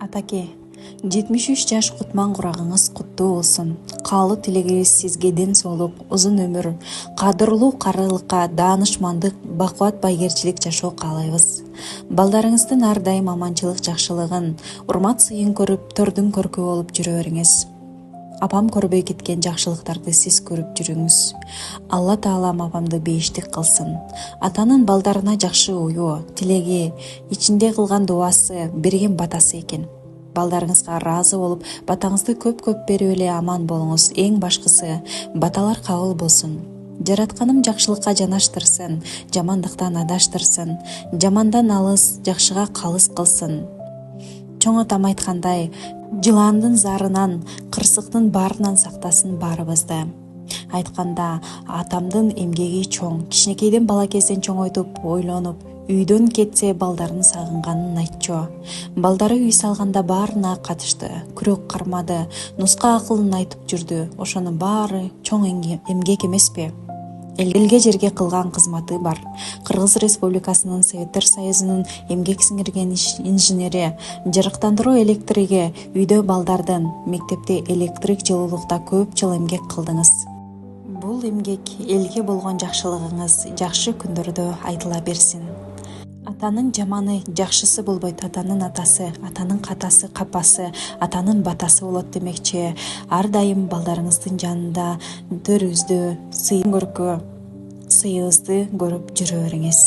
Атаке, 73 жаш кутман курагыңыз куттуу болсун. Каалуу тилегибиз сизге ден соолук, узун өмүр, кадырлуу карылыкка, даанышмандык, бакубат байгерчилик жашоо каалайбыз. Балдарыңыздын ар дайым аманчылык, жакшылыгын, урмат сыйын көрүп, төрдүн көркү болуп жүрө бериңиз. Апам көрбөй кеткен жакшылыктарды сиз көрүп жүрүңүз. Алла таалам апамды бейиштик кылсын. Атанын балдарына жакшы уюу, тилеги, ичинде кылган дуасы, берген батасы экен. Балдарыңызга ыраазы болуп, батаңызды көп-көп берип эле аман болуңуз. Эң башкысы, баталар кабыл болсун. Жаратканым жакшылыкка жанаштырсын, жамандыктан адаштырсын, жамандан алыс, жакшыга калыс кылсын. Чоң атам айткандай, жыландын зарынан, кырсыктын баарынан сактасын баарыбызды. Айтканда, атамдын эмгеги чоң, кичинекейден бала кезден чоңойтуп, ойлонуп, үйдөн кетсе балдарын сагынганын айтчу. Балдары үй салганда баарына катышты, күрөк кармады, нуска акылын айтып жүрдү. Ошонун баары чоң эмгек эмеспи? Элге жерге кылган кызматы бар. Кыргыз Республикасынын Советтер Союзунун эмгек сиңирген инженери, жарыктандыруу электриги, үйдө балдардын, мектепте электрик жылуулукта көп жыл эмгек кылдыңыз. Бул эмгек элге болгон жакшылыгыңыз жакшы күндөрдө айтыла берсин. Атанын жаманы жакшысы болбойт, атанын атасы, атанын катасы капасы, атанын батасы болот демекчи. Ар дайым балдарыңыздын жанында төрүбүздү, сыйын көркү, сыйыбызды көрүп жүрө бериңиз.